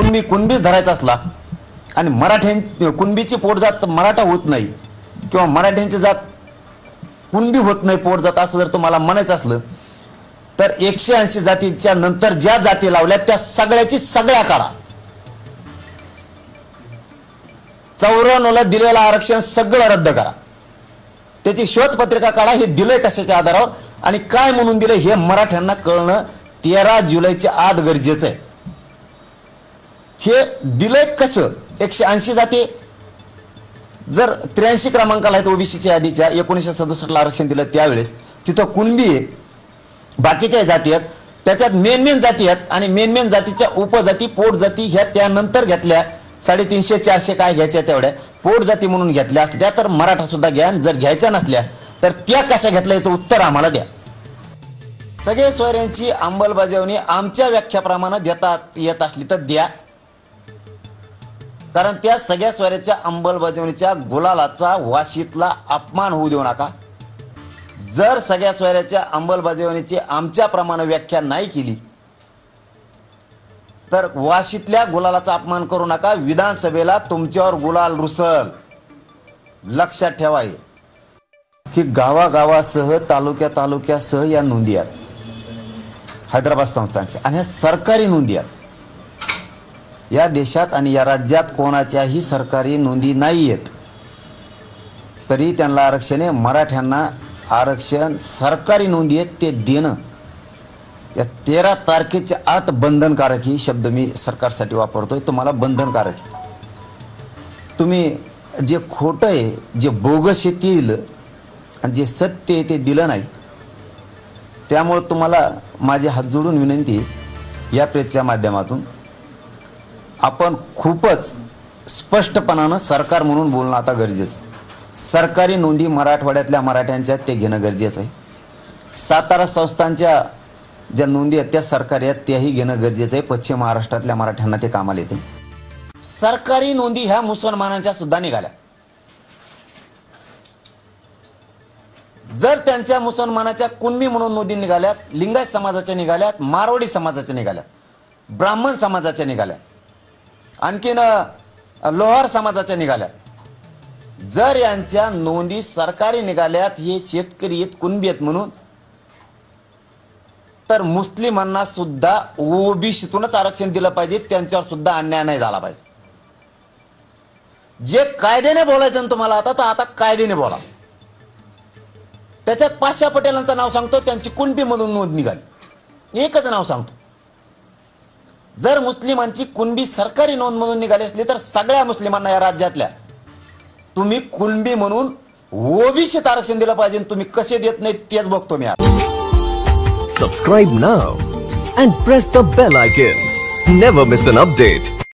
कुणबीच धरायचा असला आणि कुणबीची पोटजात मराठा होत नाही किंवा मराठ्यांची जात कुणबी होत नाही पोटजात असं जर तुम्हाला म्हणायचं असलं तर 180 जातीच्या नंतर ज्या जाती लावल्या त्या सगळ्याची सगळ्या काढा. 94ला दिलेलं आरक्षण सगळं रद्द करा. त्याची शोधपत्रिका काढा. हे दिलंय कशाच्या आधारावर आणि काय म्हणून दिलंय हे मराठ्यांना कळणं 13 जुलैच्या आत गरजेचं आहे. हे दिलंय कसं? 180 जाती जर 83 क्रमांकाला आहेत ओबीसीच्या यादीच्या 1967 ला आरक्षण दिलं त्यावेळेस तिथं कुणबी आहे, बाकीच्या जाती आहेत, त्याच्यात मेन जाती आहेत आणि मेन जातीच्या उपजाती पोटजाती ह्या त्यानंतर घेतल्या. 350-400 काय घ्यायच्या तेवढ्या पोटजाती म्हणून घेतल्या असल्या तर मराठा सुद्धा घ्या. जर घ्यायच्या नसल्या तर त्या कशा घेतल्या याचं उत्तर आम्हाला द्या. सगळे सोयऱ्यांची अंमलबजावणी आमच्या व्याख्याप्रमाणे देता येत असली तर द्या, कारण त्या सगळ्या सोयऱ्याच्या अंमलबजावणीच्या गुलालाचा वाशीतला अपमान होऊ देऊ नका. जर सगळ्या सोयऱ्याच्या अंमलबजावणीची आमच्याप्रमाणे व्याख्या नाही केली तर वाशीतल्या गुलालाचा अपमान करू नका. विधानसभेला तुमच्यावर गुलाल रुसल. लक्षात ठेवा हे की गावागावासह तालुक्यासह या नोंदी आहेत हैदराबाद संस्थांच्या आणि ह्या सरकारी नोंदी आहेत. या देशात आणि या राज्यात कोणाच्याही सरकारी नोंदी नाही आहेत तरी त्यांना आरक्षण आहे. मराठ्यांना आरक्षण सरकारी नोंदी आहेत ते देणं या 13 तारखेच्या आत बंधनकारक ही शब्द मी सरकारसाठी वापरतोय. तुम्हाला बंधनकारक आहे. तुम्ही जे खोटं आहे जे बोगस आहे ते दिलं आणि जे सत्य आहे ते दिलं नाही. त्यामुळे तुम्हाला माझे हात जोडून विनंती या प्रेसच्या माध्यमातून आपण खूपच स्पष्टपणानं सरकार म्हणून बोलणं आता गरजेचं आहे. सरकारी नोंदी मराठवाड्यातल्या मराठ्यांच्या ते घेणं गरजेचं आहे. सातारा संस्थांच्या ज्या नोंदी आहेत त्या सरकारी आहेत त्याही घेणं गरजेचं आहे. पश्चिम महाराष्ट्रातल्या मराठ्यांना ते कामाला येते. सरकारी नोंदी ह्या मुसलमानांच्या सुद्धा निघाल्या. जर त्यांच्या मुसलमानाच्या कुणबी म्हणून नोंदी निघाल्यात, लिंगायत समाजाच्या निघाल्यात, मारवाडी समाजाच्या निघाल्यात, ब्राह्मण समाजाच्या निघाल्यात, आणखीन लोहार समाजाच्या निघाल्यात. जर यांच्या नोंदी सरकारी निघाल्यात हे शेतकरी आहेत कुणबी आहेत म्हणून तर मुस्लिमांना सुद्धा ओबीसीतूनच आरक्षण दिलं पाहिजे. त्यांच्यावर सुद्धा अन्याय नाही झाला पाहिजे. जे कायद्याने बोलायचं ना तुम्हाला आता तर आता कायद्याने बोला. त्याच्यात पाशा पटेलांचं नाव सांगतो, त्यांची कुणबी म्हणून नोंद निघाली. एकच नाव सांगतो. जर मुस्लिमांची कुणबी सरकारी नोंद म्हणून निघाली असली तर सगळ्या मुस्लिमांना या राज्यातल्या तुम्ही कुणबी म्हणून ओबीसीत आरक्षण दिलं पाहिजे. तुम्ही कसे देत नाही तेच बघतो मी आता. Subscribe now and press the bell icon. Never miss an update.